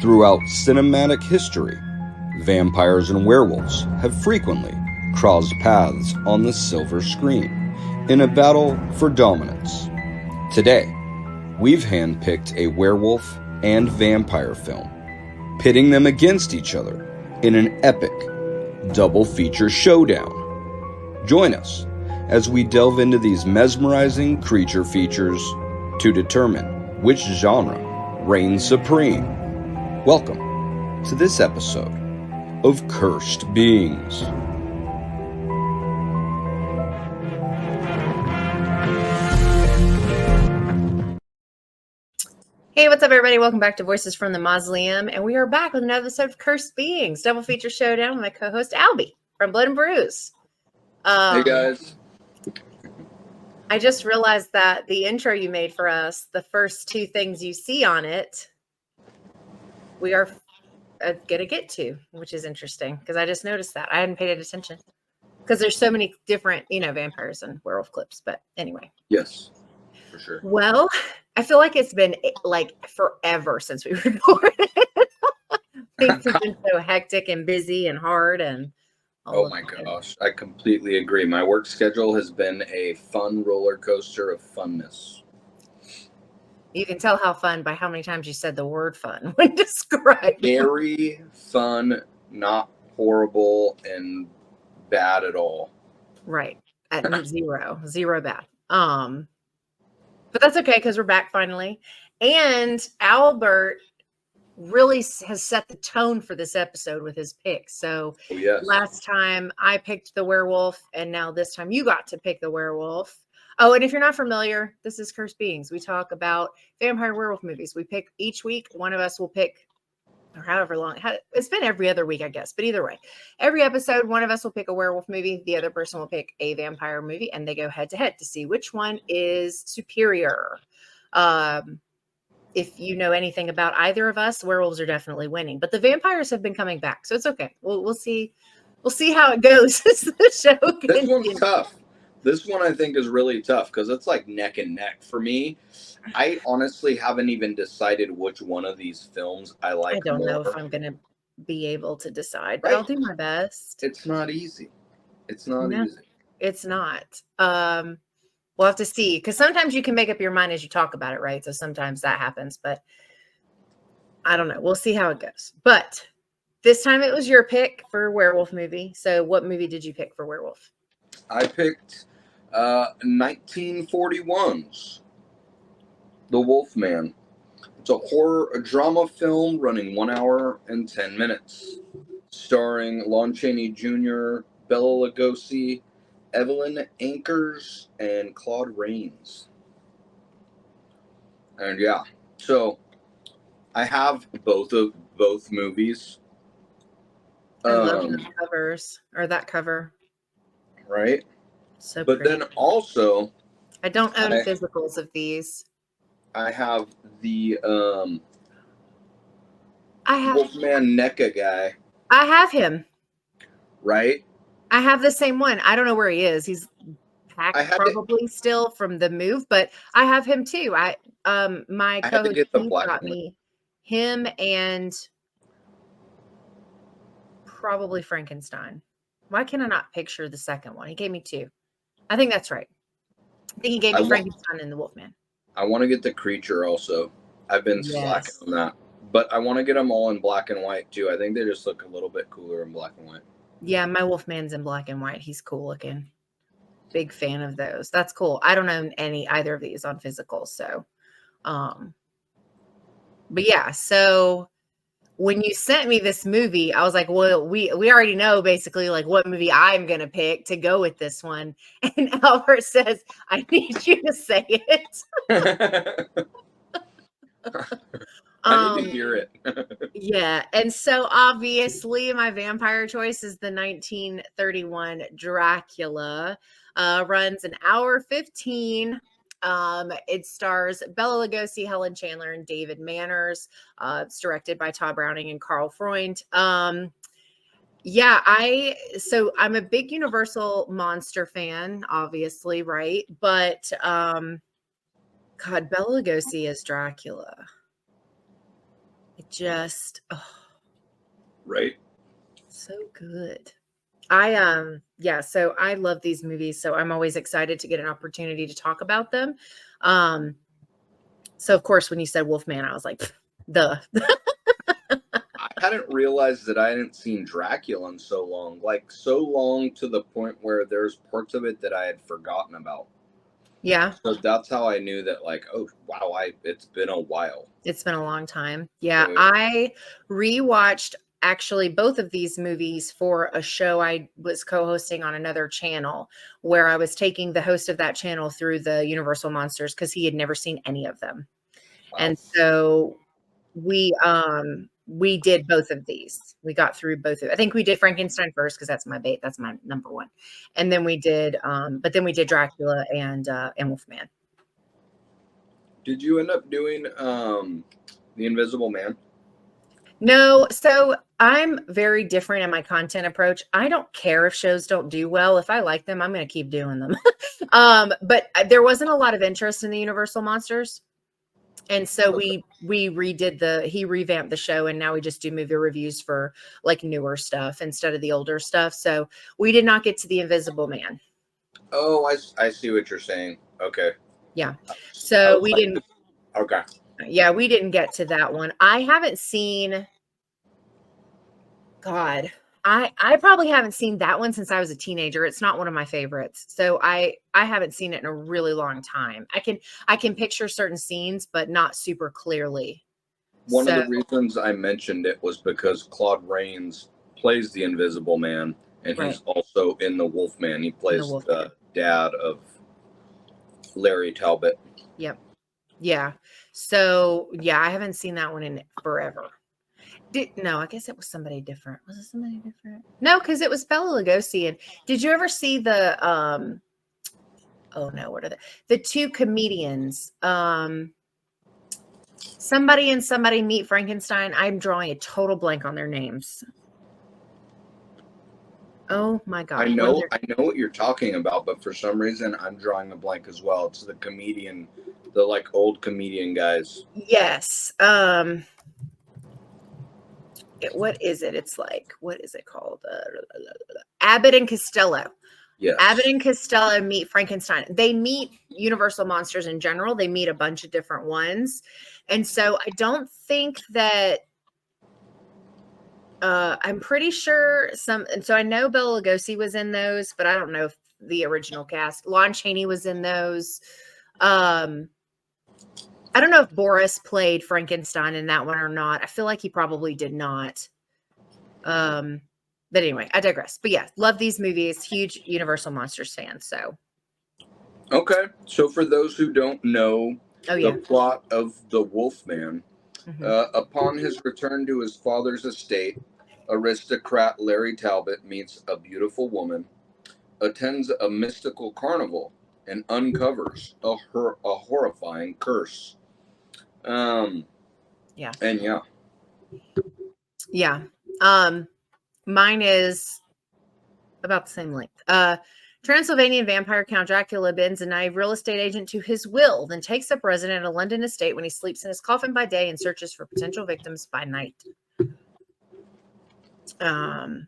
Throughout cinematic history, vampires and werewolves have frequently crossed paths on the silver screen in a battle for dominance. Today, we've handpicked a werewolf and vampire film, pitting them against each other in an epic double feature showdown. Join us as we delve into these mesmerizing creature features to determine which genre reigns supreme. Welcome to this episode of Cursed Beings. Hey, what's up, everybody? Welcome back to Voices from the Mausoleum, and we are back with another episode of Cursed Beings, double feature showdown with my co-host Albie from Blood and Brews. Hey guys. I just realized that the intro you made for us, the first two things you see on it, we are gonna get to, which is interesting because I just noticed that I hadn't paid attention because there's so many different, vampires and werewolf clips. But anyway, Yes, for sure. well, I feel like it's been like forever since we recorded. Things have been so hectic and busy and hard and oh my gosh, I completely agree. My work schedule has been a fun roller coaster of funness. You can tell how fun by how many times you said the word fun when described. Very fun, not horrible and bad at all. Right. At zero bad. But that's okay because we're back finally. And Albert really has set the tone for this episode with his picks. So yes. Last time I picked the werewolf, and now this time you got to pick the werewolf. Oh, and if you're not familiar, this is Cursed Beings. We talk about vampire werewolf movies. We pick each week. One of us will pick, or however long. It's been every other week, I guess. But either way, every episode, one of us will pick a werewolf movie. The other person will pick a vampire movie, and they go head to head to see which one is superior. If you know anything about either of us, werewolves are definitely winning. But the vampires have been coming back, so it's okay. We'll see. We'll see how it goes as the show continues. This one's tough. This one I think is really tough because it's like neck and neck for me. I honestly haven't even decided which one of these films I like more. I don't know if I'm going to be able to decide, but I'll do my best. It's not easy. It's not easy. It's not. We'll have to see, because sometimes you can make up your mind as you talk about it, right? So sometimes that happens, but I don't know. We'll see how it goes. But this time it was your pick for werewolf movie. So what movie did you pick for werewolf? I picked 1941's The Wolfman. It's a drama film running 1 hour and 10 minutes, starring Lon Chaney Jr., Bela Lugosi, Evelyn Ankers, and Claude Rains. And yeah, so I have both movies. I love the covers, or that cover. Right? So but pretty. Then also, I don't own physicals of these. I have the Wolfman NECA guy. I have him. Right? I have the same one. I don't know where he is. He's packed probably still from the move, but I have him too. My co-host got me him and probably Frankenstein. Why can I not picture the second one? He gave me two. I think that's right. I think he gave me Frankenstein and the Wolfman. I want to get the creature also. I've been slacking on that. But I want to get them all in black and white too. I think they just look a little bit cooler in black and white. Yeah, my Wolfman's in black and white. He's cool looking. Big fan of those. That's cool. I don't own either of these on physical. So, but yeah, so when you sent me this movie, I was like, well, we already know basically like what movie I'm going to pick to go with this one. And Albert says, I need you to say it. I need to hear it. Yeah. And so obviously my vampire choice is the 1931 Dracula. Runs an hour 15. It stars Bela Lugosi, Helen Chandler, and David Manners. It's directed by Todd Browning and Carl Freund. Yeah, I'm a big Universal monster fan, obviously, right? But God, Bela Lugosi as Dracula. It just, Right? so good. So I love these movies, so I'm always excited to get an opportunity to talk about them. So of course when you said Wolfman, I was like, duh. I hadn't realized that I hadn't seen Dracula in so long. Like, so long to the point where there's parts of it that I had forgotten about. Yeah. So that's how I knew that, like, oh, wow, it's been a while. It's been a long time. Yeah, So, I rewatched actually both of these movies for a show I was co-hosting on another channel, where I was taking the host of that channel through the Universal Monsters because he had never seen any of them. wow. And so we did both of these. We got through both of I think we did Frankenstein first because that's my number one. And then we did Dracula and Wolfman. Did you end up doing The Invisible Man? No, so I'm very different in my content approach. I don't care if shows don't do well. If I like them, I'm going to keep doing them. But there wasn't a lot of interest in the Universal Monsters. And so Okay. he revamped the show, and now we just do movie reviews for like newer stuff instead of the older stuff. So we did not get to The Invisible Man. Oh, I see what you're saying. Okay. Yeah. I So was we like, didn't okay. yeah, we didn't get to that one. I haven't seen God, I probably haven't seen that one since I was a teenager. It's not one of my favorites. So I haven't seen it in a really long time. I can picture certain scenes, but not super clearly. One of So the reasons I mentioned it was because Claude Rains plays the Invisible Man, and right, he's also in the Wolfman. He in the plays Wolf. the dad of Larry Talbot. Yep. Yeah. So yeah, I haven't seen that one in forever. No, I guess it was somebody different. Was it somebody different? No, because it was Bela Lugosi. And did you ever see the oh no, what are the two comedians? Somebody and Somebody Meet Frankenstein. I'm drawing a total blank on their names. Oh my I gosh. know what you're talking about, but for some reason I'm drawing a blank as well. It's the comedian, the like old comedian guys. Yes. What is it? It's like, what is it called? Abbott and Costello. Yes. Abbott and Costello meet Frankenstein. They meet Universal Monsters in general. They meet a bunch of different ones. And so I don't think that I'm pretty sure and so I know Bela Lugosi was in those, but I don't know if the original cast. Lon Chaney was in those. I don't know if Boris played Frankenstein in that one or not. I feel like he probably did not. But anyway, I digress. But yeah, love these movies. Huge Universal Monsters fan. So Okay. So for those who don't know the plot of The Wolfman, upon his return to his father's estate, aristocrat Larry Talbot meets a beautiful woman, attends a mystical carnival, and uncovers a horrifying curse. Yeah. And yeah. Yeah. Mine is about the same length. Transylvanian vampire Count Dracula bends a naive real estate agent to his will, then takes up residence at a London estate when he sleeps in his coffin by day and searches for potential victims by night. And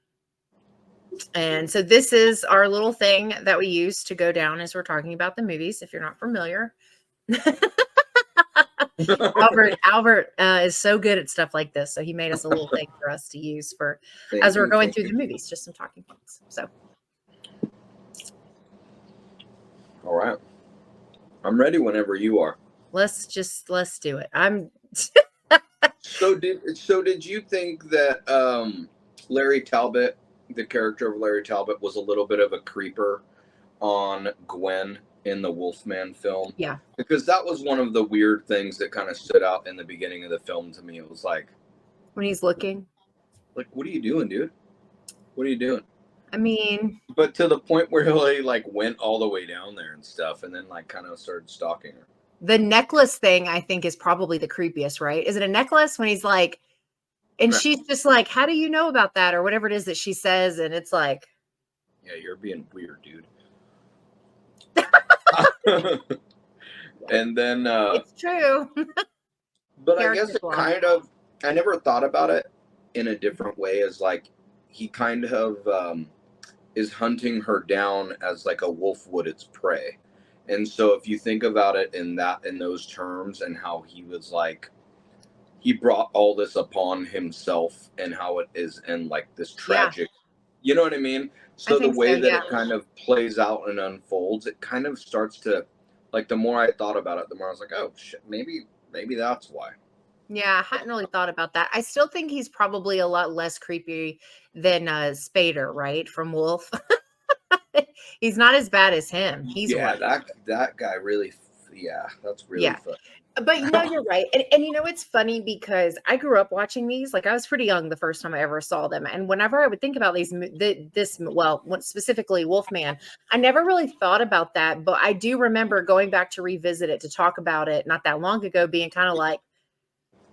so this is our little thing that we use to go down as we're talking about the movies, if you're not familiar. Albert is so good at stuff like this, so he made us a little thing for us to use for as we're going through the movies, just some talking points. So all right, I'm ready whenever you are. Let's do it. I'm So did you think that Larry Talbot, the character of Larry Talbot, was a little bit of a creeper on Gwen in the Wolfman film? Yeah. Because that was one of the weird things that kind of stood out in the beginning of the film to me. It was like, when he's looking. Like, what are you doing, dude? What are you doing? I mean, but to the point where he like went all the way down there and stuff, and then like kind of started stalking her. The necklace thing, I think, is probably the creepiest, right? Is it a necklace when he's like, and right. She's just like, how do you know about that? Or whatever it is that she says. And it's like, yeah, you're being weird, dude. And then it's true. But I guess it I never thought about it in a different way, as like he kind of is hunting her down as like a wolf would its prey. And so if you think about it in those terms, and how he was like, he brought all this upon himself, and how it is in like this Yeah, tragic, you know what I mean? I So the think so. way that Yeah. it kind of plays out and unfolds, it kind of starts to, like, the more I thought about it, the more I was like, oh shit, maybe that's why. Yeah, I hadn't really thought about that. I still think he's probably a lot less creepy than Spader, right? From Wolf. He's not as bad as him. He's Yeah, worse. that guy really, yeah, that's really Yeah. fun. But you're right. And it's funny because I grew up watching these. Like I was pretty young the first time I ever saw them. And whenever I would think about specifically Wolfman, I never really thought about that. But I do remember going back to revisit it to talk about it not that long ago, being kind of like,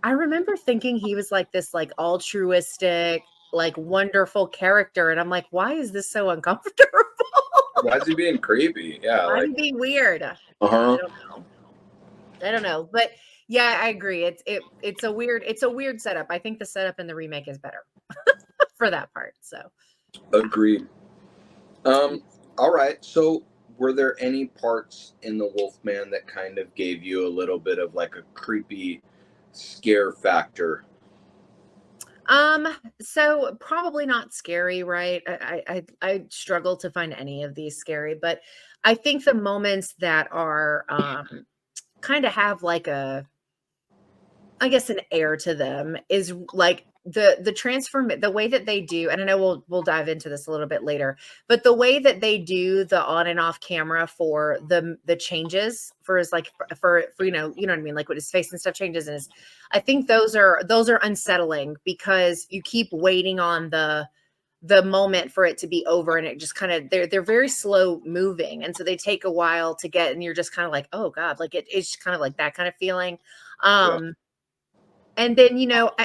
I remember thinking he was like this like altruistic, like wonderful character. And I'm like, why is this so uncomfortable? Why is he being creepy? Yeah, Why is like, he being weird? I uh-huh. don't know. I don't know. But yeah, I agree. It's a weird setup. I think the setup in the remake is better for that part. So Agreed. All right. So, were there any parts in the Wolfman that kind of gave you a little bit of like a creepy scare factor? um, so probably not scary, right? I struggle to find any of these scary, but I think the moments that are kind of have like a I guess an air to them is like the transform the way that they do, and I know we'll dive into this a little bit later, but the way that they do the on and off camera for the changes for his like for you know what I mean, like when his face and stuff changes, and his I think those are unsettling because you keep waiting on the moment for it to be over, and it just kind of they're very slow moving, and so they take a while to get, and you're just kind of like, oh god, like it's kind of like that kind of feeling. Yeah. um and then,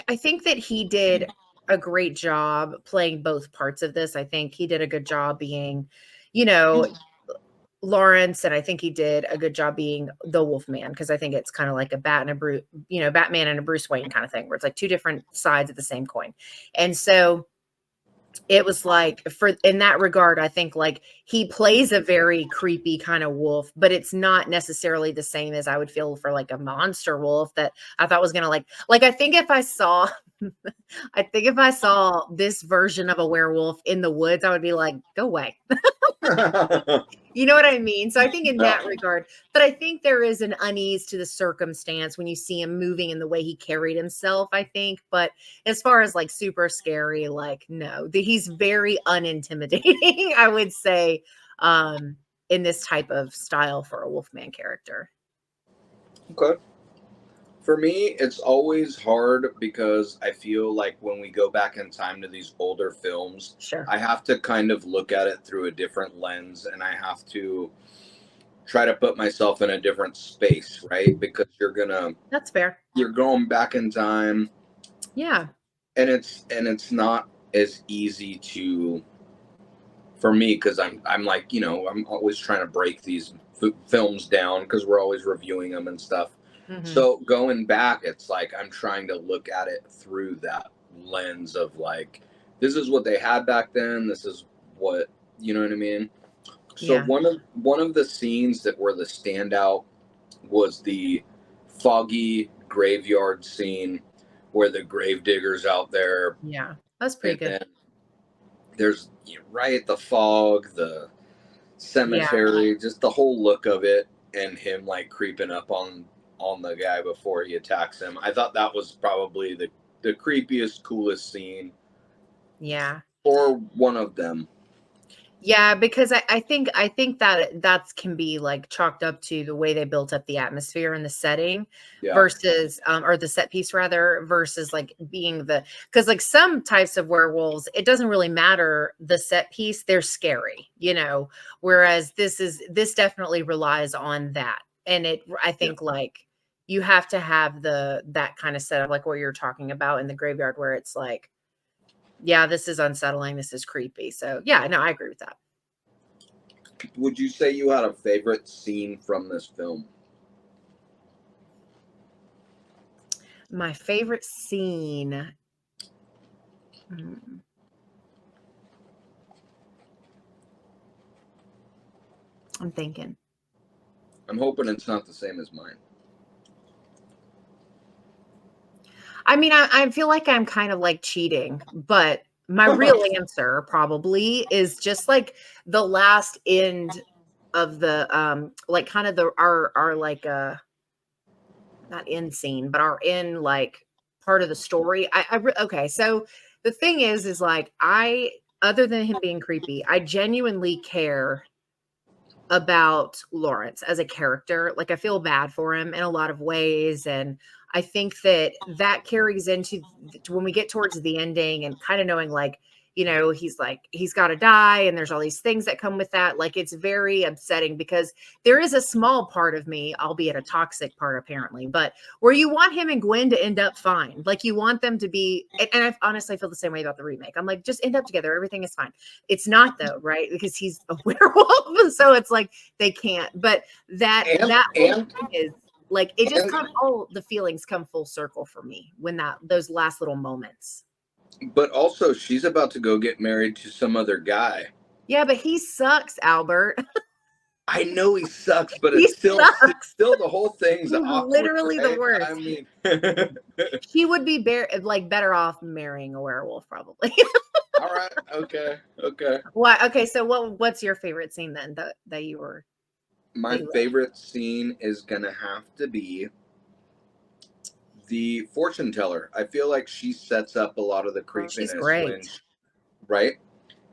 I think that he did a great job playing both parts of this. I think he did a good job being, you know, Lawrence, and I think he did a good job being the Wolfman, because I think it's kind of like a Batman and a Bruce Wayne kind of thing, where it's like two different sides of the same coin. And so it was like, for in that regard, I think like he plays a very creepy kind of wolf, but it's not necessarily the same as I would feel for like a monster wolf that I thought was gonna like I think if I saw I think if I saw this version of a werewolf in the woods, I would be like, go away. You know what I mean? So I think in Yeah. that regard, but I think there is an unease to the circumstance when you see him moving and the way he carried himself, I think. But as far as like super scary, like no, he's very unintimidating, I would say, um, in this type of style for a Wolfman character. Okay. For me, it's always hard because I feel like when we go back in time to these older films, Sure. I have to kind of look at it through a different lens, and I have to try to put myself in a different space, right? Because That's fair. you're going back in time, Yeah. and it's not as easy to, for me, because I'm like, I'm always trying to break these films down because we're always reviewing them and stuff. Hmm. So going back, it's like I'm trying to look at it through that lens of like, this is what they had back then. This is what, you know what I mean. So Yeah. one of the scenes that were the standout was the foggy graveyard scene where the gravedigger's out there, Yeah. That's pretty and good. then there's, right, the fog, the Yeah. cemetery, just the whole look of it, and him like creeping up on the guy before he attacks him. I thought that was probably the creepiest, coolest scene, Yeah. or one of them. Yeah, because I think that that can be like chalked up to the way they built up the atmosphere and the setting Yeah, versus or the set piece rather versus like being because like some types of werewolves, it doesn't really matter the set piece, they're scary, whereas this definitely relies on that. And I yeah. think like you have to have that kind of setup like what you're talking about in the graveyard where it's like, yeah, this is unsettling. This is creepy. So yeah, no, I agree with that. Would you say you had a favorite scene from this film? My favorite scene. I'm thinking. I'm hoping it's not the same as mine. I mean, I feel like I'm kind of like cheating, but my real answer probably is just like the last end of the like kind of the our like not end scene, but our end like part of the story. Okay, so the thing is like other than him being creepy, I genuinely care about Lawrence as a character. Like I feel bad for him in a lot of ways, and I think that that carries into when we get towards the ending and kind of knowing like, you know, he's got to die and there's all these things that come with that. Like it's very upsetting because there is a small part of me, albeit a toxic part apparently, but where you want him and Gwen to end up fine. Like you want them to be, and I honestly feel the same way about the remake. I'm like, just end up together. Everything is fine. It's not though, right? Because he's a werewolf. So it's like they can't. But that whole thing is like it just kind of all the feelings come full circle for me when those last little moments. But also, she's about to go get married to some other guy. Yeah, but he sucks, Albert. I know he sucks, but it's still the whole thing's awkward, literally right? the worst. I mean, he would be better off marrying a werewolf, probably. All right. Okay. Why? Okay. So what's your favorite scene then that you were? My favorite scene is gonna have to be the fortune teller. I feel like she sets up a lot of the creepiness right?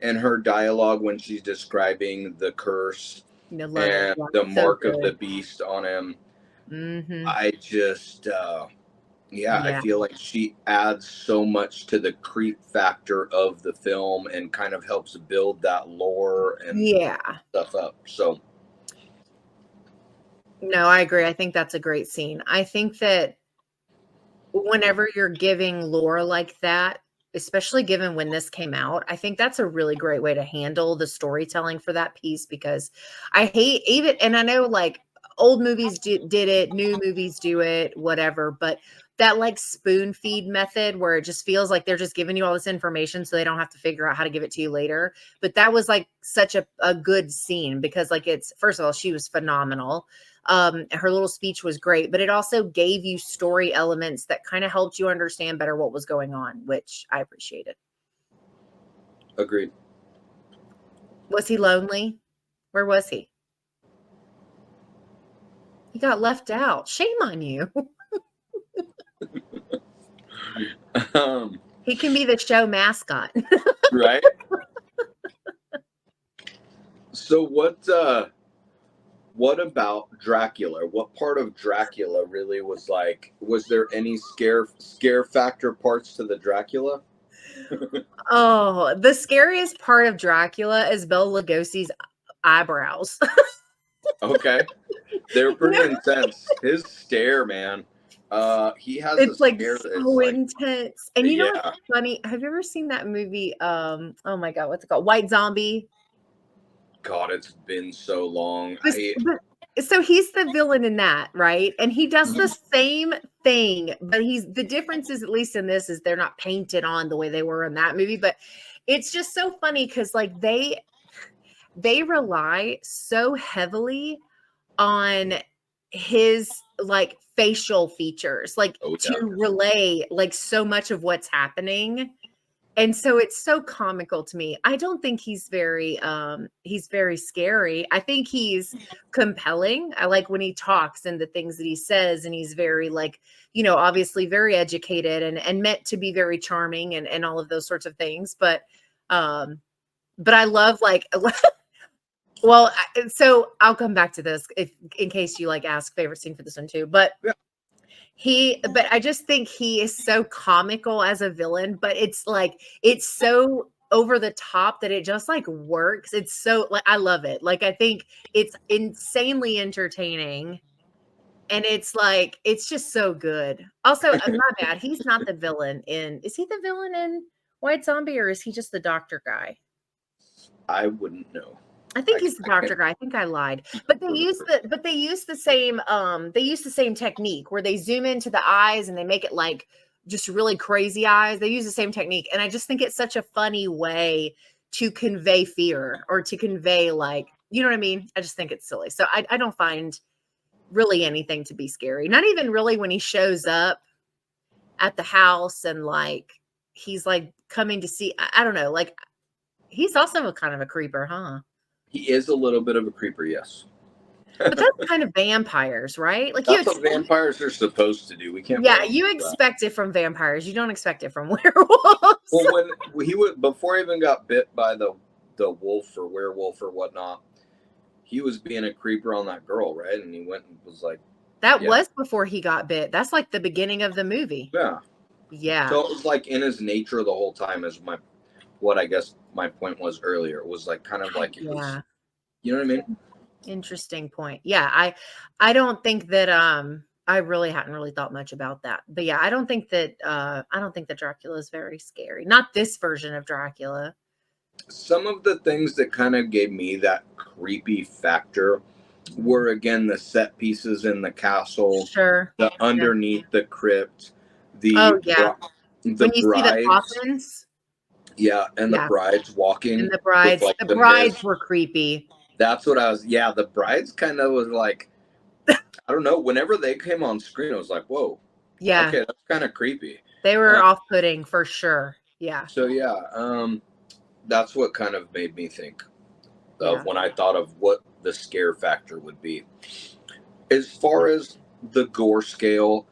And her dialogue when she's describing the curse and the mark of the beast on him. Mm-hmm. I just I feel like she adds so much to the creep factor of the film and kind of helps build that lore and stuff up. So no, I agree. I think that's a great scene. I think that whenever you're giving lore like that, especially given when this came out, I think that's a really great way to handle the storytelling for that piece because I hate even, and I know like old movies did it, new movies do it, whatever, but that like spoon feed method where it just feels like they're just giving you all this information so they don't have to figure out how to give it to you later. But that was like such a good scene because like it's, first of all, she was phenomenal. Her little speech was great, but it also gave you story elements that kind of helped you understand better what was going on, which I appreciated. Agreed. Was he lonely? Where was he? He got left out. Shame on you. He can be the show mascot. Right? So what about Dracula? What part of Dracula really was like, was there any scare factor parts to the Dracula? Oh, the scariest part of Dracula is Bela Lugosi's eyebrows. Okay. They were pretty intense. His stare, man. He has it's like so intense. And you know what's funny? Have you ever seen that movie? Oh my God, what's it called? White Zombie. God, it's been so long. So he's the villain in that, right? And he does the same thing, but the difference is, at least in this, is they're not painted on the way they were in that movie. But it's just so funny because like they rely so heavily on his like facial features, like to relay like so much of what's happening. And so it's so comical to me. I don't think he's very scary. I think he's compelling. I like when he talks and the things that he says, and he's very like, you know, obviously very educated and meant to be very charming and all of those sorts of things. But I love like, well, so I'll come back to this in case you like ask favorite scene for this one too. But but I just think he is so comical as a villain, but it's like, it's so over the top that it just like works. It's so like, I love it. Like, I think it's insanely entertaining and it's like, it's just so good. Also, my bad. He's not the villain is he the villain in White Zombie or is he just the doctor guy? I wouldn't know. I think he's the doctor guy. I think I lied. But they use the same technique where they zoom into the eyes and they make it like just really crazy eyes. They use the same technique. And I just think it's such a funny way to convey fear or to convey like, you know what I mean? I just think it's silly. So I don't find really anything to be scary. Not even really when he shows up at the house and like he's like coming to see, I don't know, like he's also a kind of a creeper, huh? He is a little bit of a creeper, yes. But that's kind of vampires, right? Like That's what vampires are supposed to do. We can't. Yeah, you expect it from vampires. You don't expect it from werewolves. Well, when he would before he even got bit by the wolf or werewolf or whatnot, he was being a creeper on that girl, right? And he went and was like, that was before he got bit. That's like the beginning of the movie. Yeah. Yeah. So it was like in his nature the whole time is what I guess my point was earlier. It was like kind of like it was, you know what I mean? Interesting point. Yeah, I don't think that I really hadn't really thought much about that. But yeah, I don't think that Dracula is very scary. Not this version of Dracula. Some of the things that kind of gave me that creepy factor were again the set pieces in the castle, the underneath the crypt, the when you brides, see the coffins, and the brides walking, and the brides, with, like, the brides were creepy. That's what I was. Yeah, the brides kind of was like, I don't know. Whenever they came on screen, I was like, whoa. Yeah. Okay, that's kind of creepy. They were off-putting for sure. Yeah. So yeah, that's what kind of made me think of when I thought of what the scare factor would be. As far as the gore scale,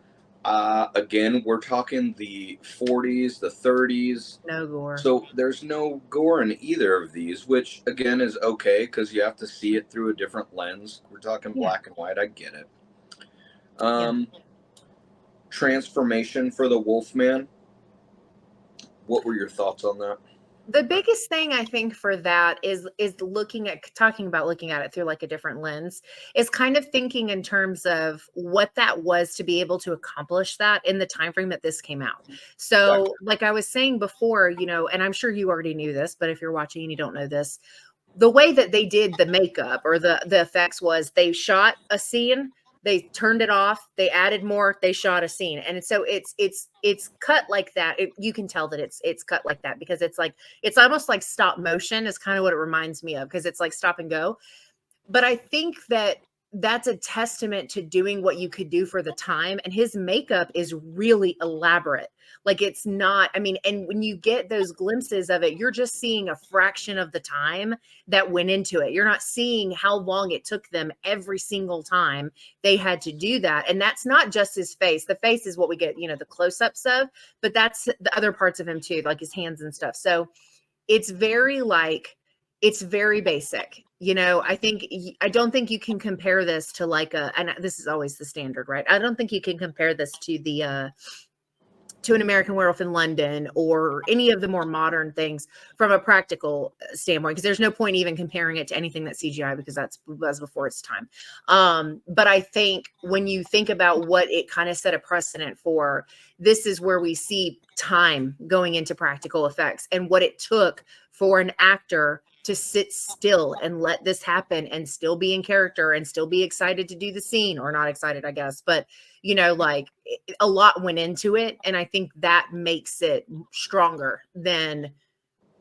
again, we're talking the 40s, the 30s. No gore. So there's no gore in either of these, which again is okay because you have to see it through a different lens. We're talking black and white. I get it. Transformation for the Wolfman. What were your thoughts on that? The biggest thing I think for that is looking at it through like a different lens, is kind of thinking in terms of what that was to be able to accomplish that in the time frame that this came out. So like I was saying before, you know, and I'm sure you already knew this, but if you're watching and you don't know this, the way that they did the makeup or the effects was they shot a scene, they turned it off, they added more, they shot a scene. And so it's cut like that. You can tell that it's cut like that because it's like, it's almost like stop motion is kind of what it reminds me of, because it's like stop and go. But I think that that's a testament to doing what you could do for the time. And his makeup is really elaborate. Like it's not, I mean, and when you get those glimpses of it, you're just seeing a fraction of the time that went into it. You're not seeing how long it took them every single time they had to do that. And that's not just his face. The face is what we get, you know, the close-ups of, but that's the other parts of him too, like his hands and stuff. So it's very basic. You know, I don't think you can compare this to like and this is always the standard, right? I don't think you can compare this to to An American Werewolf in London or any of the more modern things from a practical standpoint, because there's no point even comparing it to anything that's CGI because that's before its time. But I think when you think about what it kind of set a precedent for, this is where we see time going into practical effects and what it took for an actor to sit still and let this happen and still be in character and still be excited to do the scene, or not excited, I guess, but you know, like a lot went into it. And I think that makes it stronger than,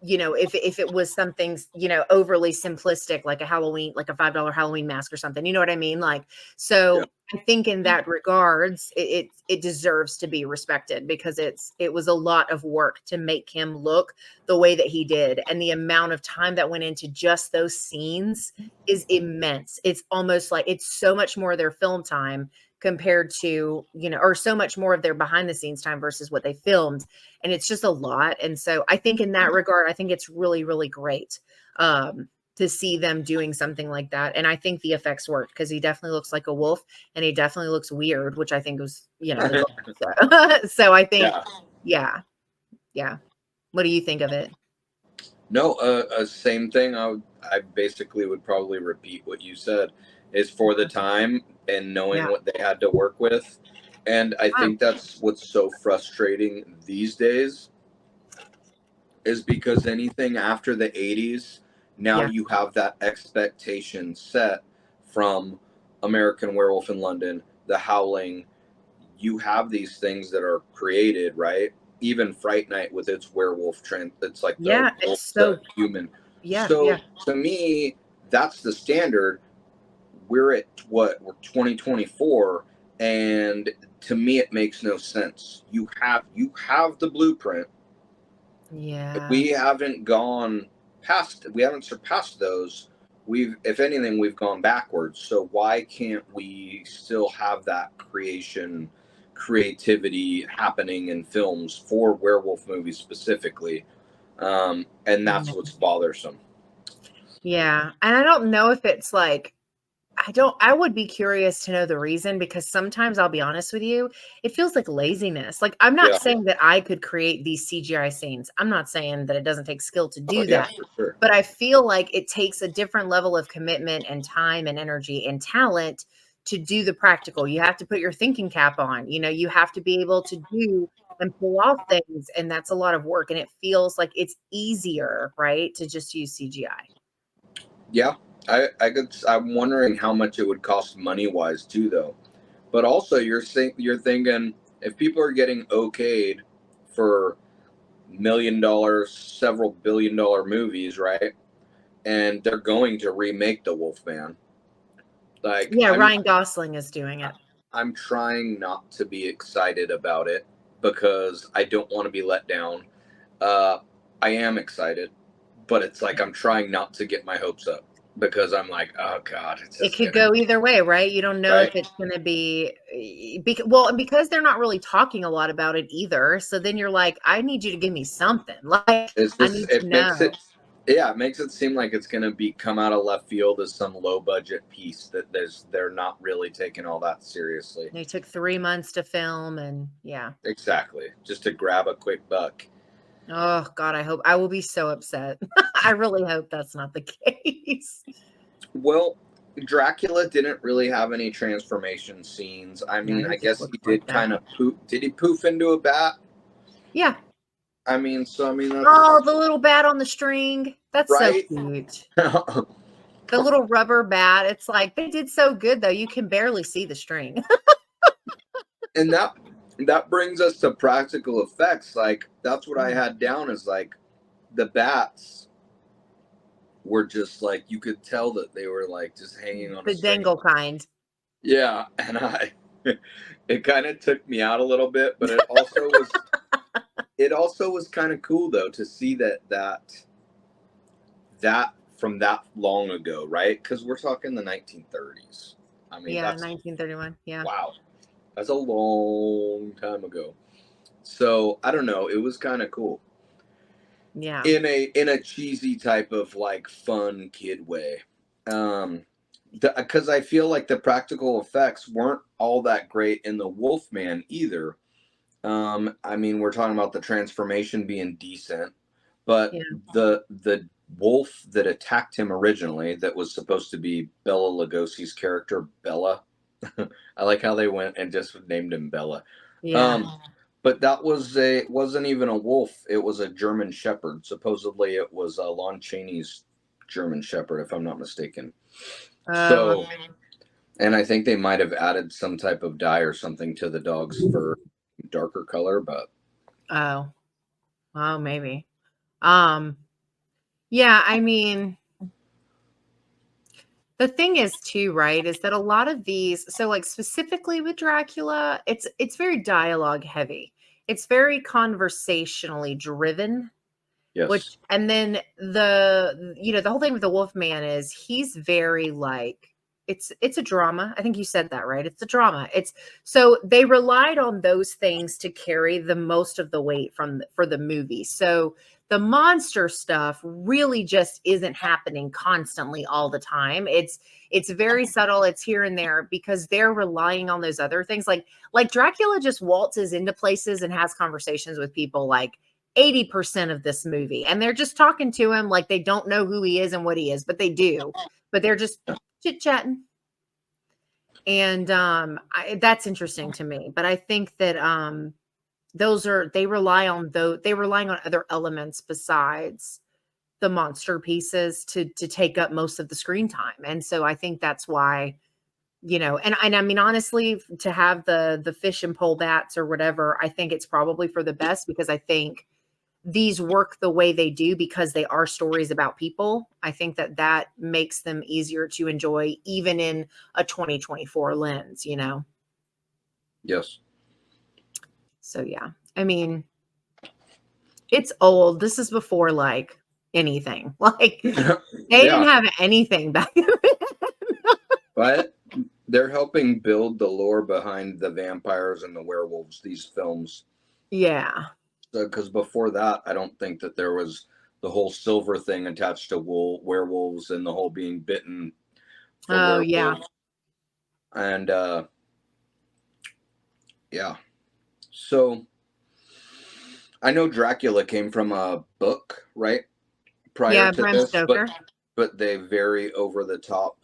you know, if it was something, you know, overly simplistic, like a Halloween, like a $5 Halloween mask or something, you know what I mean? Like, so I think in that regards, it deserves to be respected because it was a lot of work to make him look the way that he did. And the amount of time that went into just those scenes is immense. It's almost like it's so much more of their film time compared to, you know, or so much more of their behind the scenes time versus what they filmed. And it's just a lot. And so I think in that regard, I think it's really, really great to see them doing something like that. And I think the effects worked because he definitely looks like a wolf and he definitely looks weird, which I think was, you know, so I think, yeah. What do you think of it? No, same thing. I basically would probably repeat what you said. Is for the time and knowing what they had to work with. And I think that's what's so frustrating these days is because anything after the 80s Now Yeah. you have that expectation set from American Werewolf in London, The Howling. You have these things that are created, right? Even Fright Night with its werewolf trend, it's like the Yeah, wolf it's to so human. yeah, So yeah. to me, that's the standard. We're at what? We're 2024, and to me, it makes no sense. You have the blueprint. Yeah. We haven't gone past. We haven't surpassed those. We've, if anything, we've gone backwards. So why can't we still have that creativity happening in films for werewolf movies specifically? And that's what's bothersome. Yeah. And I don't know if it's like I would be curious to know the reason, because sometimes I'll be honest with you, it feels like laziness. Like, I'm not Yeah. saying that I could create these CGI scenes. I'm not saying that it doesn't take skill to do Yeah, that. for sure. But I feel like it takes a different level of commitment and time and energy and talent to do the practical. You have to put your thinking cap on. You have to be able to do and pull off things. And that's a lot of work. And it feels like it's easier, right, to just use CGI. Yeah, I'm wondering how much it would cost money wise too, though. But also, you're thinking if people are getting okayed for $1 million, several $1 billion movies, right? And they're going to remake The Wolfman. Like, Yeah, Ryan Gosling is doing it. I'm trying not to be excited about it because I don't want to be let down. I am excited, but it's like I'm trying not to get my hopes up because I'm like, oh God, It could go either way, right? You don't know if it's going to be, and because they're not really talking a lot about it either. So then you're like, I need you to give me something. Like, I need to know. It makes it seem like it's going to be come out of left field as some low budget piece that they're not really taking all that seriously. They took 3 months to film, and yeah. Exactly. Just to grab a quick buck. Oh God, I will be so upset. I really hope that's not the case. Well, Dracula didn't really have any transformation scenes. I mean, I guess he did kind of poof. Did he poof into a bat? Yeah. I mean, that's, oh, the little bat on the string. That's right? so cute. The little rubber bat. It's like they did so good though. You can barely see the string. And that brings us to practical effects. Like, that's what I had down is like the bats were just like, you could tell that they were like just hanging on the a string. dangle kind. Yeah, and it kind of took me out a little bit, but it also was kind of cool though to see that from that long ago, right? Because we're talking the 1930s. I mean, yeah, 1931. Yeah. Wow, that's a long time ago. So I don't know. It was kind of cool. Yeah. In a cheesy type of like fun kid way. Because I feel like the practical effects weren't all that great in the Wolfman either. I mean, we're talking about the transformation being decent, but the wolf that attacked him originally, that was supposed to be Bela Lugosi's character, Bella. I like how they went and just named him Bella. Yeah. But that wasn't even a wolf. It was a German Shepherd. Supposedly, it was Lon Chaney's German Shepherd, if I'm not mistaken. So, and I think they might have added some type of dye or something to the dog's fur, darker color. But maybe. Yeah. I mean, the thing is too, right, is that a lot of these, so like specifically with Dracula, it's very dialogue heavy. It's very conversationally driven. yes. And then the whole thing with the Wolfman is he's very like, it's a drama. I think you said that, right? It's a drama. So they relied on those things to carry the most of the weight for the movie. So the monster stuff really just isn't happening constantly all the time. It's very subtle. It's here and there because they're relying on those other things. Like Dracula just waltzes into places and has conversations with people like 80% of this movie, and they're just talking to him like they don't know who he is and what he is, but they do. But they're just chit-chatting. And that's interesting to me. But I think that they're relying on other elements besides the monster pieces to take up most of the screen time. And so I think that's why, you know, and I mean, honestly, to have the fish and pole bats or whatever, I think it's probably for the best, because I think these work the way they do because they are stories about people. I think that makes them easier to enjoy, even in a 2024 lens, you know? Yes. So, yeah, I mean, it's old. This is before like anything. Like they didn't have anything back then. But they're helping build the lore behind the vampires and the werewolves, these films. Yeah. Because before that, I don't think that there was the whole silver thing attached to werewolves and the whole being bitten from werewolves. Yeah. And yeah. So I know Dracula came from a book, right? Prior to Bram this, Stoker. but they very over the top.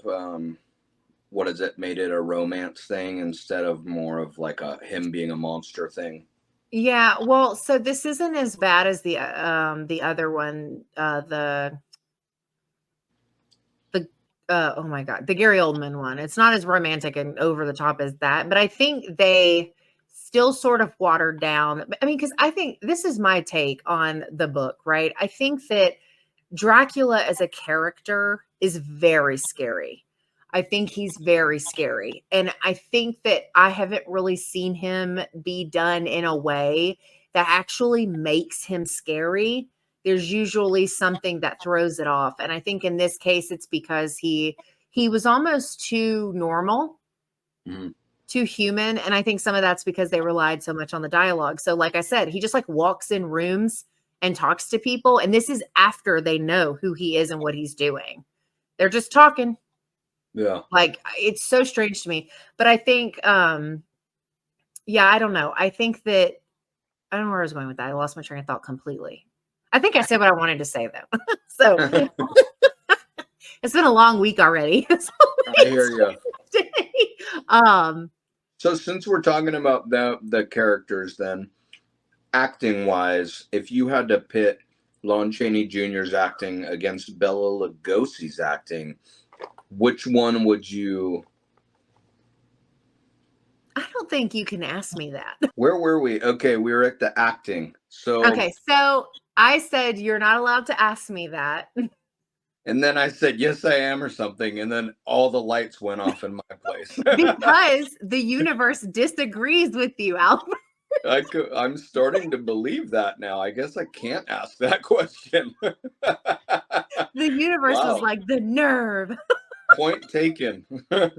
What is it? Made it a romance thing instead of more of like him being a monster thing. Yeah, well, so this isn't as bad as the other one, the oh my God, the Gary Oldman one. It's not as romantic and over the top as that, but I think they still sort of watered down. I mean, because I think this is my take on the book, right? I think that Dracula as a character is very scary. I think he's very scary. And I think that I haven't really seen him be done in a way that actually makes him scary. There's usually something that throws it off. And I think in this case, it's because he was almost too normal, too human. And I think some of that's because they relied so much on the dialogue. So like I said, he just like walks in rooms and talks to people. And this is after they know who he is and what he's doing. They're just talking. Yeah. Like, it's so strange to me. But I think, yeah, I don't know. I think that, I don't know where I was going with that. I lost my train of thought completely. I think I said what I wanted to say, though. So it's been a long week already. I hear you. So since we're talking about the characters, then acting wise, if you had to pit Lon Chaney Jr.'s acting against Bela Lugosi's acting, which one would you? I don't think you can ask me that. Where were we? Okay, we were at the acting. So okay, so I said you're not allowed to ask me that. And then I said, yes, I am, or something. And then all the lights went off in my place. Because the universe disagrees with you, Albert. I'm starting to believe that now. I guess I can't ask that question. The universe was like, the nerve. Point taken. That's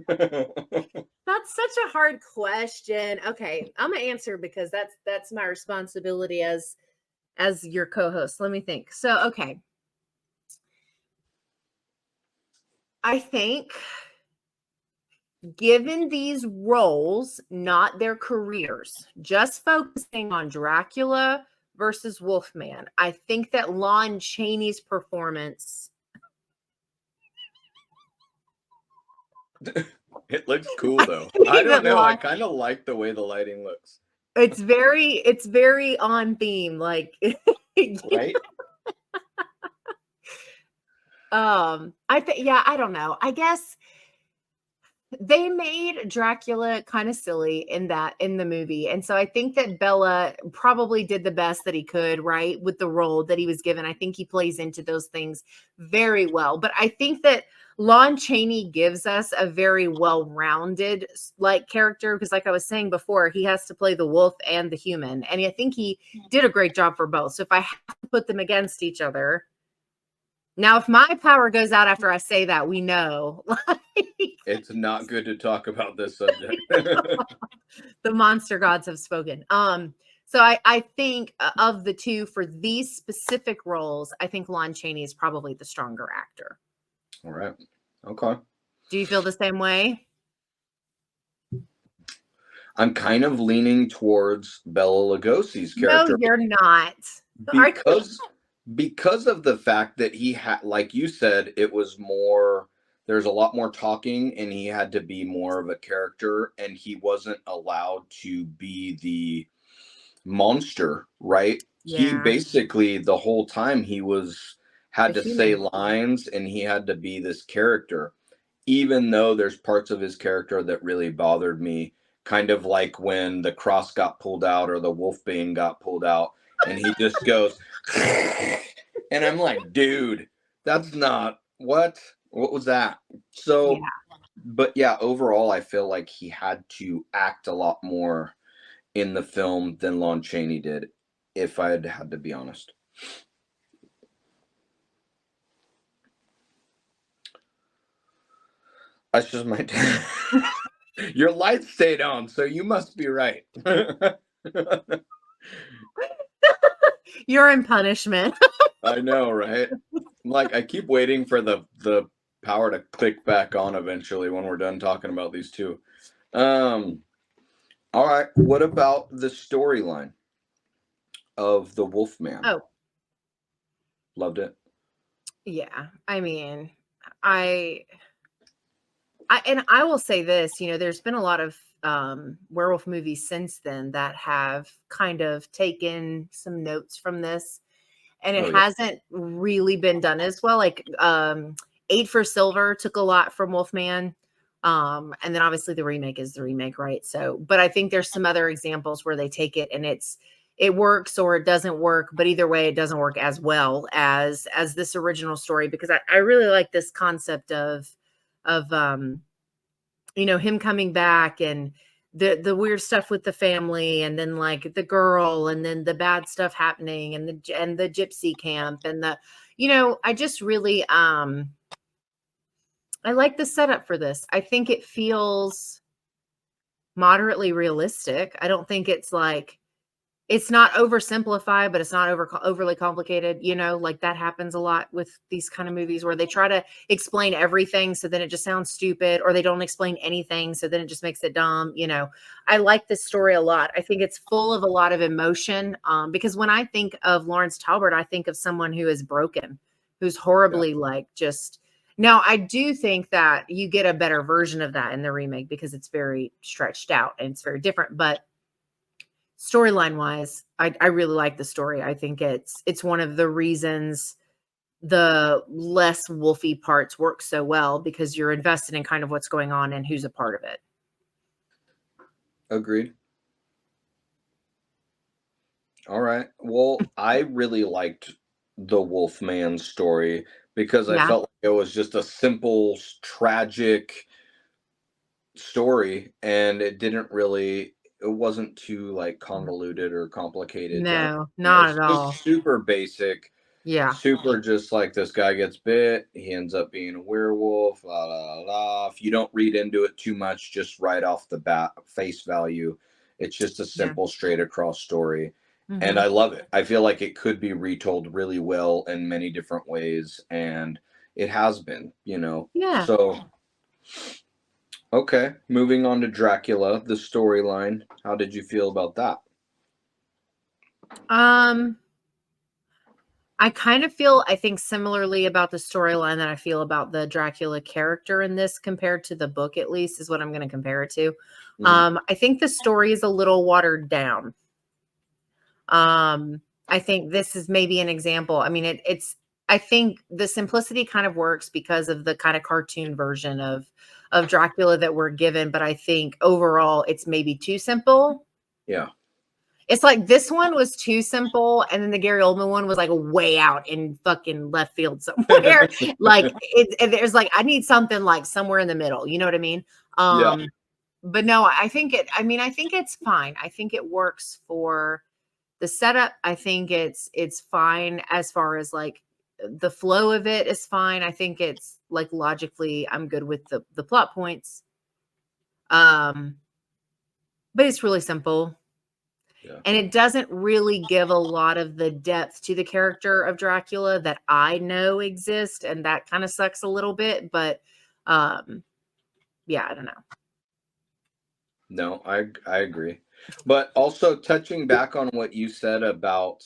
such a hard question. Okay, I'm gonna answer because that's my responsibility as your co-host. Let me think. So, okay. I think given these roles, not their careers, just focusing on Dracula versus Wolfman, I think that Lon Chaney's performance. It looks cool though. I don't know. I kind of like the way the lighting looks. It's very on theme, like right. I think, yeah, I don't know. I guess they made Dracula kind of silly in the movie. And so I think that Bela probably did the best that he could, right? With the role that he was given. I think he plays into those things very well. But I think that Lon Chaney gives us a very well-rounded like character, because like I was saying before, he has to play the wolf and the human. And I think he did a great job for both. So if I have to put them against each other, now, if my power goes out after I say that, we know. It's not good to talk about this subject. The monster gods have spoken. So I think of the two for these specific roles, I think Lon Chaney is probably the stronger actor. All right. Okay. Do you feel the same way? I'm kind of leaning towards Bela Lugosi's character. No, you're not. Because of the fact that he had, like you said, it was more, there's a lot more talking and he had to be more of a character and he wasn't allowed to be the monster, right? Yeah. He basically, the whole time he had The to say human. lines, and he had to be this character, even though there's parts of his character that really bothered me, kind of like when the cross got pulled out or the wolfbane got pulled out, and he just goes, and I'm like, dude, that's not what was that? Yeah. So, but yeah, overall, I feel like he had to act a lot more in the film than Lon Chaney did, if I had to be honest. That's just my. Your light stayed on, so you must be right. You're in punishment. I know, right? Like, I keep waiting for the power to click back on eventually when we're done talking about these two. All right. What about the storyline of the Wolfman? Oh, Loved it. yeah. I mean, I and I will say this, there's been a lot of werewolf movies since then that have kind of taken some notes from this, and it Oh yeah. hasn't really been done as well. Like Eight for Silver took a lot from Wolfman. And then obviously the remake is the remake, right? So, but I think there's some other examples where they take it and it works or it doesn't work, but either way, it doesn't work as well as this original story, because I really like this concept of him coming back, and the weird stuff with the family, and then like the girl, and then the bad stuff happening, and the gypsy camp, and I just really I like the setup for this. I think it feels moderately realistic. I don't think it's not oversimplified, but it's not overly complicated. Like that happens a lot with these kind of movies where they try to explain everything, so then it just sounds stupid, or they don't explain anything, so then it just makes it dumb. I like this story a lot. I think it's full of a lot of emotion, because when I think of Lawrence Talbot, I think of someone who is broken, who's horribly just. Now, I do think that you get a better version of that in the remake because it's very stretched out and it's very different, but storyline wise, I really like the story. I think it's one of the reasons the less wolfy parts work so well, because you're invested in kind of what's going on and who's a part of it. Agreed. All right. Well, I really liked the Wolfman story because I Yeah. felt like it was just a simple, tragic story, and it wasn't too like convoluted or complicated to No, understand. not It's at all. just super basic, Yeah. super just like this guy gets bit, he ends up being a werewolf, la la la. If you don't read into it too much, just right off the bat, face value, it's just a Yeah. simple, straight across story. And Mm-hmm. I love it. I feel like it could be retold really well in many different ways, and it has been, Yeah. So, okay, moving on to Dracula, the storyline. How did you feel about that? I kind of feel, I think, similarly about the storyline that I feel about the Dracula character in this, compared to the book, at least, is what I'm going to compare it to. I think the story is a little watered down. I think this is maybe an example. I mean, I think the simplicity kind of works because of the kind of cartoon version of Dracula that we're given, but I think overall it's maybe too simple. Yeah. It's like this one was too simple, and then the Gary Oldman one was like way out in fucking left field somewhere. Like there's like, I need something like somewhere in the middle. You know what I mean? Yeah. But no, I think it's fine. I think it works for the setup. I think it's fine as far as like the flow of it is fine. I think it's like logically, I'm good with the plot points. But it's really simple. Yeah. And it doesn't really give a lot of the depth to the character of Dracula that I know exist, and that kind of sucks a little bit. But yeah, I don't know. No, I agree. But also touching back on what you said about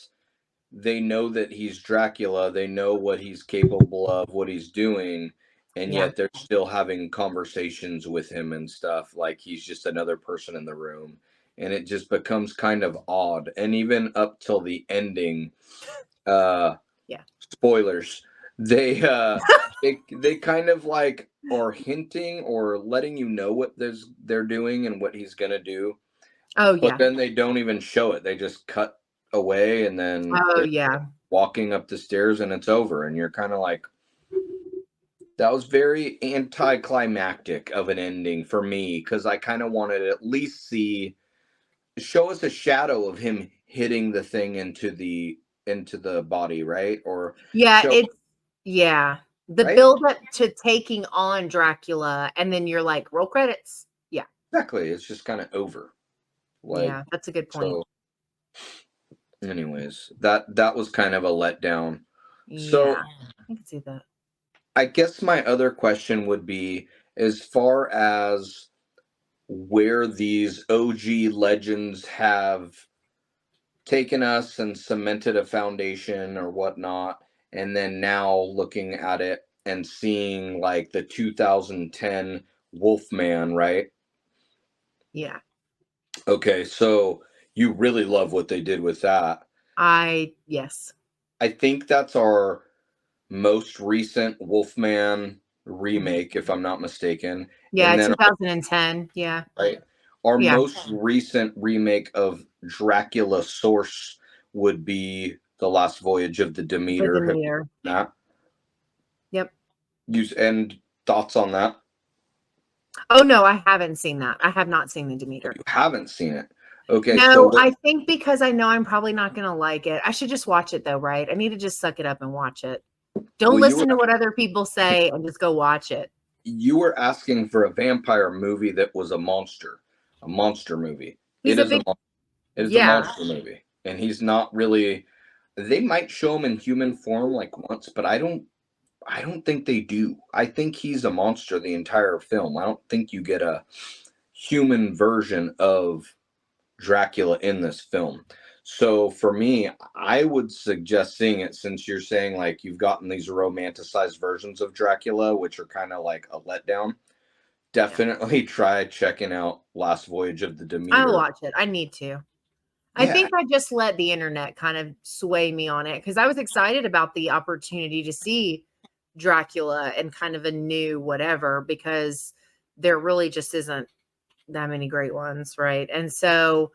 they know that he's Dracula, they know what he's capable of, what he's doing, and Yeah. yet they're still having conversations with him and stuff like he's just another person in the room. And it just becomes kind of odd. And even up till the ending, Yeah. spoilers, they they kind of like are hinting or letting you know what they're doing and what he's gonna do, Oh but yeah. then they don't even show it. They just cut away, and then Oh they're yeah. walking up the stairs, and it's over, and you're kind of like, that was very anticlimactic of an ending for me, because I kind of wanted to at least show us a shadow of him hitting the thing into the body, right? Or Yeah, show, it's yeah. The right? build up to taking on Dracula, and then you're like, roll credits. Yeah. Exactly. It's just kind of over. Like, Yeah, that's a good point. so anyways, that was kind of a letdown. So Yeah, I can see that. I guess my other question would be, as far as where these OG legends have taken us and cemented a foundation or whatnot, and then now looking at it and seeing like the 2010 Wolfman, right? Yeah. Okay, so you really love what they did with that. Yes. I think that's our most recent Wolfman Mhm. remake, if I'm not mistaken. Yeah, And then, 2010. Yeah. right, our Yeah. most recent remake of Dracula Source would be The Last Voyage of the The Demeter. Have you Demeter. seen that? Yep. And thoughts on that? Oh no, I haven't seen that. I have not seen the Demeter. You haven't seen it. Okay, so No, what? I think because I know I'm probably not gonna like it. I should just watch it though, right? I need to just suck it up and watch it. Don't Well, listen to what other people say and just go watch it. you were asking for a vampire movie that was a monster movie. He's It a is a big it is a yeah. monster movie, and he's not really. They might show him in human form like once, but I don't think they do. I think he's a monster the entire film. I don't think you get a human version of Dracula in this film. So for me, I would suggest seeing it, since you're saying like you've gotten these romanticized versions of Dracula, which are kind of like a letdown. Yeah. Definitely try checking out Last Voyage of the I'll Demeter. watch it. I need to. I Yeah, think I just let the internet kind of sway me on it because I was excited about the opportunity to see Dracula and kind of a new whatever because there really just isn't that many great ones, right? And so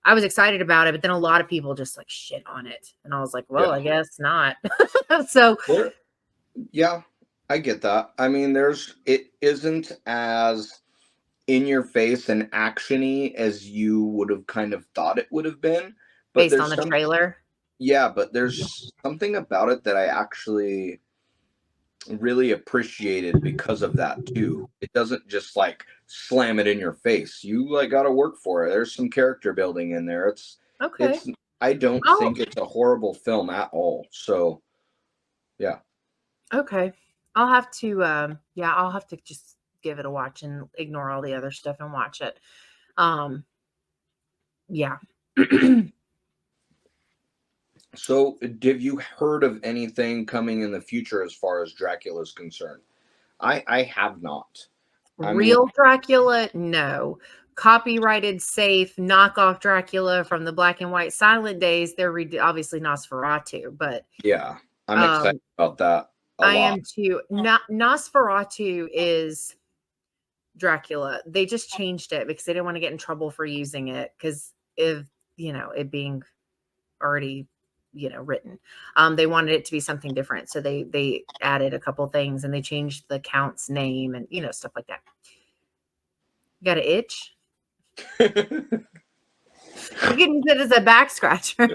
I was excited about it, but then a lot of people just like shit on it. And I was like, well, I yeah. guess not. So There, yeah, I get that. I mean, it isn't as in your face and actiony as you would have kind of thought it would have been, but based on the trailer. yeah, but there's something about it that I actually really appreciated because of that too. It doesn't just like slam it in your face. You like got to work for it. There's some character building in there. Okay. It's I don't Oh, think it's a horrible film at all. So, yeah. okay. I'll have to yeah, I'll have to just give it a watch and ignore all the other stuff and watch it. Um yeah. So, have you heard of anything coming in the future as far as Dracula is concerned? I have not. I mean, Real Dracula, no. Copyrighted, safe, knockoff Dracula from the black and white silent days. They're obviously Nosferatu, but yeah, I'm excited um, about that a I lot. am too. Nosferatu is Dracula. They just changed it because they didn't want to get in trouble for using it because if it being already written, they wanted it to be something different, so they added a couple things and they changed the count's name and stuff like that. You got an itch? You can use it as a back scratcher.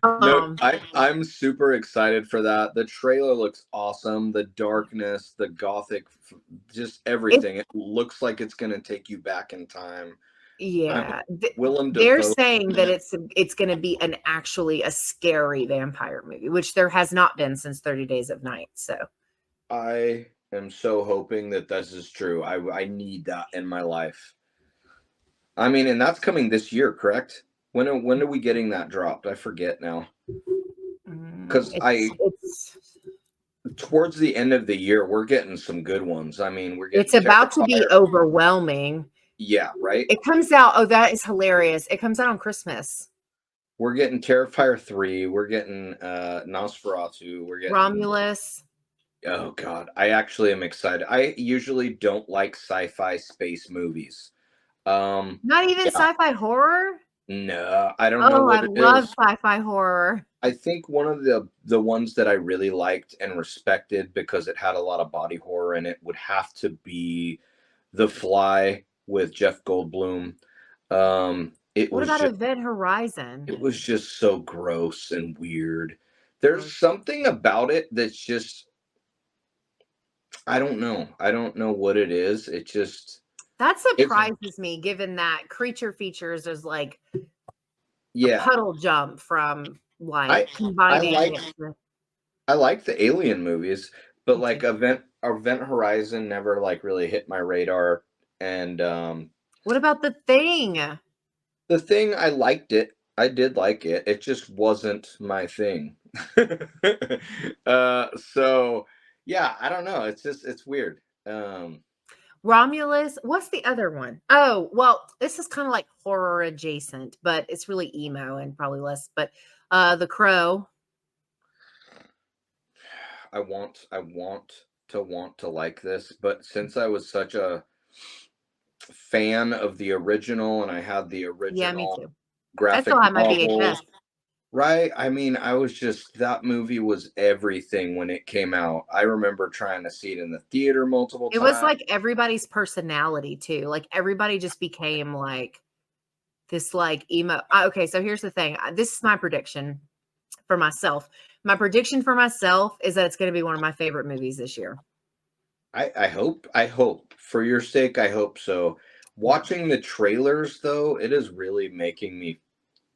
No, um, I'm super excited for that. The trailer looks awesome. The darkness, the gothic, just it's everything. It looks like it's going to take you back in time. I mean, yeah. Willem They're Dafoe. saying that it's going to be actually a scary vampire movie, which there has not been since 30 Days of Night. So I am so hoping that this is true. I need that in my life. I mean, and that's coming this year, correct? When are we getting that dropped? I forget now. Because it's towards the end of the year, we're getting some good ones. I mean, we're it's getting about to be Terrifier. overwhelming. Yeah, right? It comes out. Oh, that is hilarious. It comes out on Christmas. We're getting Terrifier 3. We're getting Nosferatu. We're getting Romulus. Oh God, I actually am excited. I usually don't like sci-fi space movies. Not even Yeah, sci-fi horror? no, I don't know Oh, I what it love is. sci-fi horror. I think one of the ones that I really liked and respected because it had a lot of body horror in it would have to be The Fly with Jeff Goldblum. It What was about just Event Horizon? it was just so gross and weird. Oh, There's something about it that's just I don't know. I don't know what it is. It just that it's surprises me, given that creature features is like a yeah. puddle jump from I like I combining like it with I like the Alien movies, but me too. like Event Horizon never like really hit my radar. And What about The Thing? the thing I liked it. I did like it. It just wasn't my thing. So yeah, I don't know. It's just it's weird. Romulus. What's the other one? Oh, well, this is kind of like horror adjacent, but it's really emo and probably less. But The Crow. I want to like this, but since I was such a fan of the original and I had the Yeah, me original too. I graphic still have my novel, VHS. right? I mean, I was just that movie was everything when it came out. I remember trying to see it in the theater multiple It was times. like everybody's personality too. Like everybody just became like this like emo. Okay, so here's the thing. This is my prediction for myself. My prediction for myself is that it's going to be one of my favorite movies this year. I hope for your sake, I hope so. Yeah. Watching the trailers though, it is really making me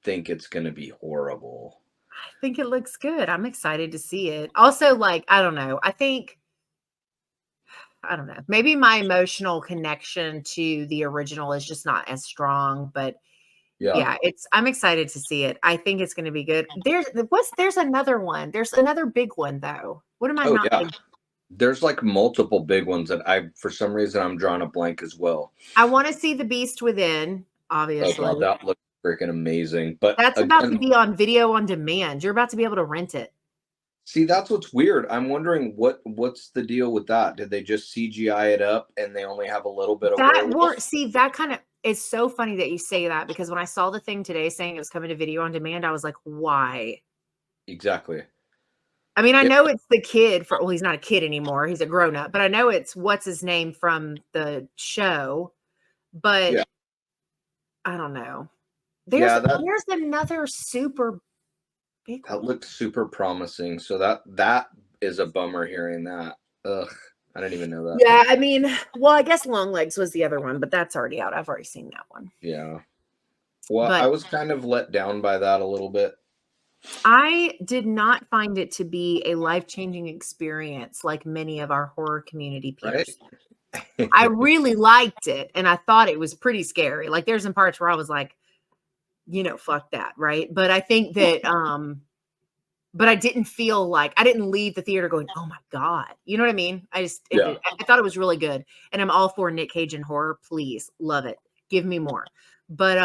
think it's going to be horrible. I think it looks good. I'm excited to see it. Also, like, I don't know. I don't know. Maybe my emotional connection to the original is just not as strong, but Yeah. yeah, I'm excited to see it. I think it's going to be good. There's another one. There's another big one though. What am I Oh not yeah. thinking? There's like multiple big ones that for some reason I'm drawing a blank as well. I want to see The Beast Within, Oh god, obviously. that looks freaking amazing. But That's about to again, be on video on demand. You're about to be able to rent it. see that's what's weird. I'm wondering what's the deal with that? Did they just CGI it up and they only have a little bit of werewolf? That kind of it's so funny that you say that because when I saw the thing today saying it was coming to video on demand, I was like, why? Exactly. I mean, I Yeah. know it's the kid well, he's not a kid anymore, he's a grown-up, but I know it's what's his name from the show, but Yeah. I don't know. Yeah, There's another super big that one. looks super promising. So that is a bummer hearing that. Ugh, I didn't even know that. Yeah, I mean, well, I guess Long Legs was the other one, but that's already out. I've already seen that one. Yeah. Well, I But was kind of let down by that a little bit. I did not find it to be a life-changing experience like many of our horror community Right? peers. I really liked it and I thought it was pretty scary. Like there's some parts where I was like, fuck that, right? But I think that but I didn't feel like I didn't leave the theater going, "Oh my god." You know what I mean? Yeah. I thought it was really good. And I'm all for Nick Cage and horror. Please, love it. Give me more. But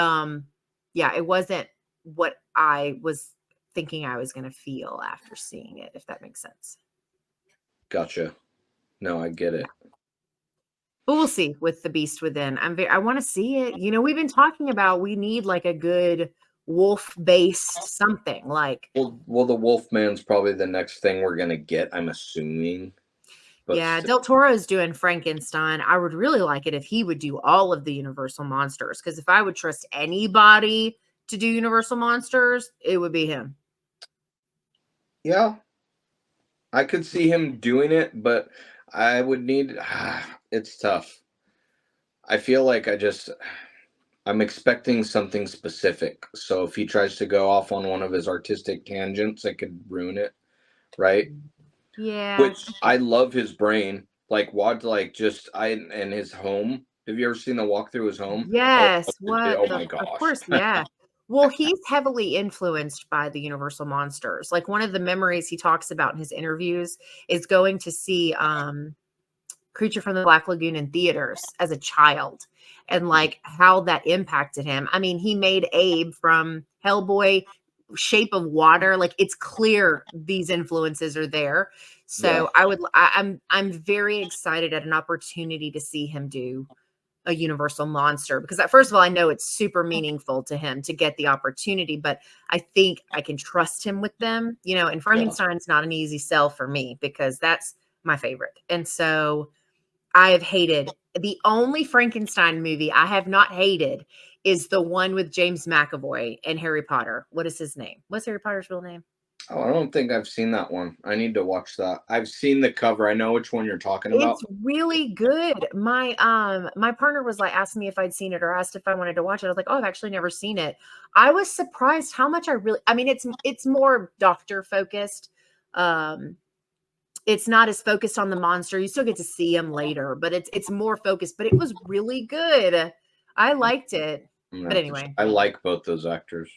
yeah, it wasn't what I was thinking I was going to feel after seeing it, if that makes sense. Gotcha. No, I get it. But we'll see with The Beast Within. I want to see it. We've been talking about we need like a good wolf-based something like Well, the Wolfman's probably the next thing we're gonna get, I'm assuming. But yeah, Del Toro's doing Frankenstein. I would really like it if he would do all of the Universal monsters. Because if I would trust anybody to do Universal monsters, it would be him. yeah, I could see him doing it, but I would need. It's tough. I feel like I'm expecting something specific. So if he tries to go off on one of his artistic tangents, it could ruin it, right? Yeah. Which I love his brain. Like what? Like just and his home. Have you ever seen the walk through his home? Yes. Oh my Of gosh. course. Yeah. Well, he's heavily influenced by the Universal monsters. Like one of the memories he talks about in his interviews is going to see Creature from the Black Lagoon in theaters as a child and like how that impacted him. I mean, he made Abe from Hellboy Shape of Water, like it's clear these influences are there. So I'm very excited at an opportunity to see him do a Universal monster, because first of all, I know it's super meaningful to him to get the opportunity, but I think I can trust him with them, and Frankenstein's not an easy sell for me because that's my favorite. And so I have hated the only Frankenstein movie I have not hated is the one with James McAvoy and Harry Potter. What is his name? What's Harry Potter's real name? Oh, I don't think I've seen that one. I need to watch that. I've seen the cover. I know which one you're talking about. It's really good. My partner was like asking me if I'd seen it or asked if I wanted to watch it. I was like, oh, I've actually never seen it. I was surprised how much it's more doctor focused. It's not as focused on the monster. You still get to see him later, but it's more focused, but it was really good. I liked it. But anyway, I like both those actors.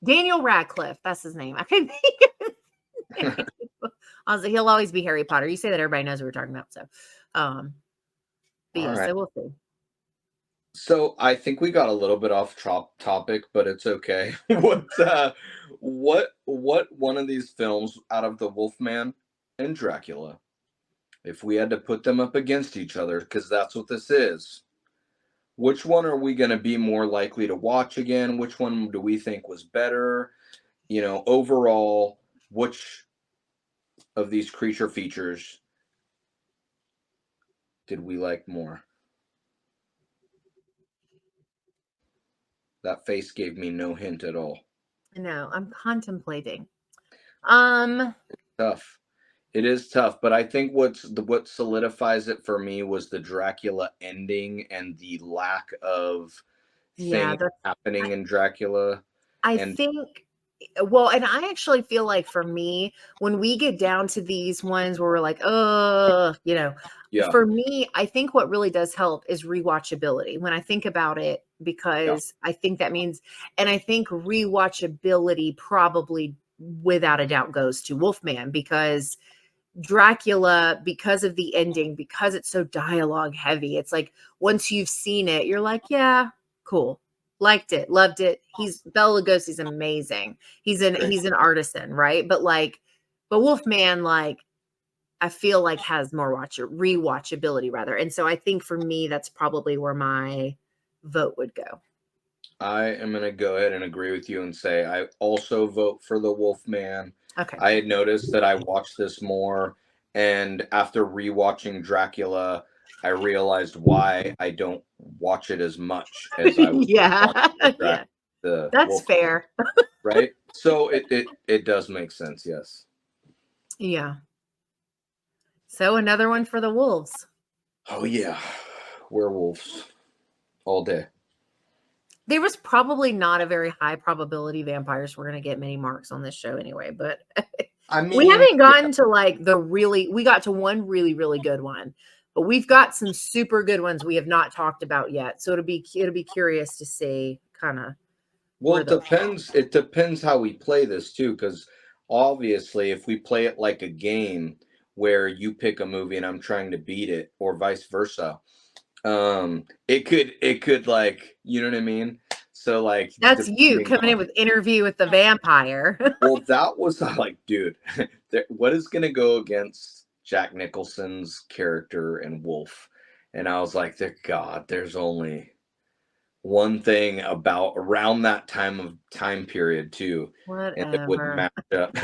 Daniel Radcliffe, that's his name. I couldn't think of I was like, he'll always be Harry Potter. You say that, everybody knows what we're talking about. So, but yeah, right. so we'll see. So I think we got a little bit off topic, but it's okay. What one of these films out of the Wolfman and Dracula, if we had to put them up against each other, because that's what this is, which one are we going to be more likely to watch again? Which one do we think was better? Overall, which of these creature features did we like more? That face gave me no hint at all. No, I'm contemplating. Tough. It is tough, but I think what solidifies it for me was the Dracula ending and the lack of things happening in Dracula. I think, well, and I actually feel like for me, when we get down to these ones where we're like, for me, I think what really does help is rewatchability when I think about it, because I think that means, and I think rewatchability probably without a doubt goes to Wolfman, because Dracula, because of the ending, because it's so dialogue heavy, it's like once you've seen it, you're like, yeah, cool. Liked it, loved it. Bela Lugosi's amazing. He's an artisan, right? But Wolfman, like, I feel like has more rewatchability rather. And so I think for me, that's probably where my vote would go. I am going to go ahead and agree with you and say I also vote for the Wolfman. Okay. I had noticed that I watched this more, and after rewatching Dracula, I realized why I don't watch it as much as I would. Yeah. That's fair. Right? So it does make sense, yes. Yeah. So another one for the wolves. Oh yeah. Werewolves. All day. There was probably not a very high probability vampires were going to get many marks on this show anyway, but I mean, we haven't gotten to we got to one really, really good one, but we've got some super good ones we have not talked about yet. So it'll be curious to see kind of. Well, it depends. It depends how we play this too, because obviously if we play it like a game where you pick a movie and I'm trying to beat it, or vice versa, it could like, you know what I mean? So like that's you coming in with Interview with the Vampire. Well, that was like, dude, what is gonna go against Jack Nicholson's character in Wolf? And I was like, there's only one thing about around that time period too. Whatever. And it wouldn't match up.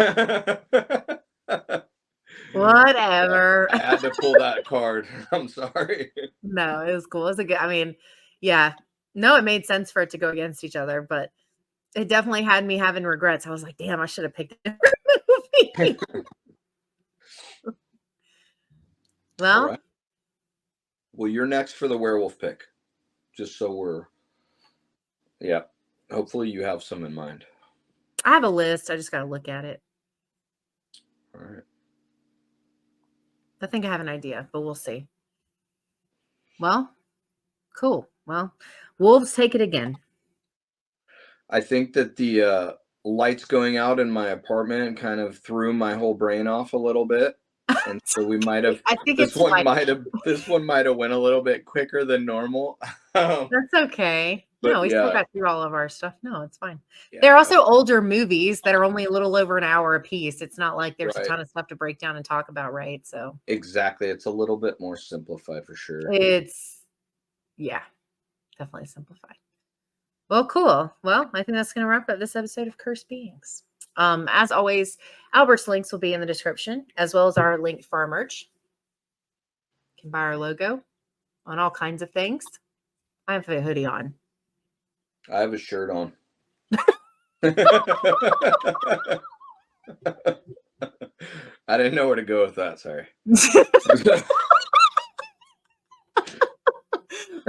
Whatever. I had to pull that card. I'm sorry. No, it was cool. It was I mean, yeah. No, it made sense for it to go against each other, but it definitely had me having regrets. I was like, damn, I should have picked a different movie. Well. Right. Well, you're next for the werewolf pick. Just so yeah. Hopefully you have some in mind. I have a list. I just got to look at it. All right. I think I have an idea, but we'll see. Well, cool. Well, wolves take it again. I think that the lights going out in my apartment kind of threw my whole brain off a little bit. and so we might have. I think this it's one fine. might have. This one might have went a little bit quicker than normal. That's okay. But No, we yeah. still got through all of our stuff. No, it's fine. Yeah. They're also older movies that are only a little over an hour a piece. It's not like there's a Right. ton of stuff to break down and talk about, right? So Exactly. It's a little bit more simplified for sure. it's, yeah, definitely simplified. Well, cool. Well, I think that's going to wrap up this episode of Cursed Beings. As always, Albert's links will be in the description, as well as our link for our merch. You can buy our logo on all kinds of things. I have a hoodie on. I have a shirt on. I didn't know where to go with that. Sorry.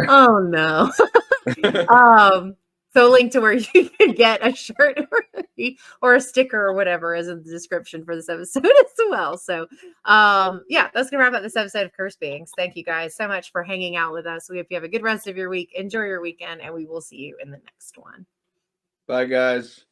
Oh no. So a link to where you can get a shirt or a sticker or whatever is in the description for this episode as well. So yeah, that's gonna wrap up this episode of Cursed Beings. Thank you guys so much for hanging out with us. We hope you have a good rest of your week. Enjoy your weekend, and we will see you in the next one. Bye, guys.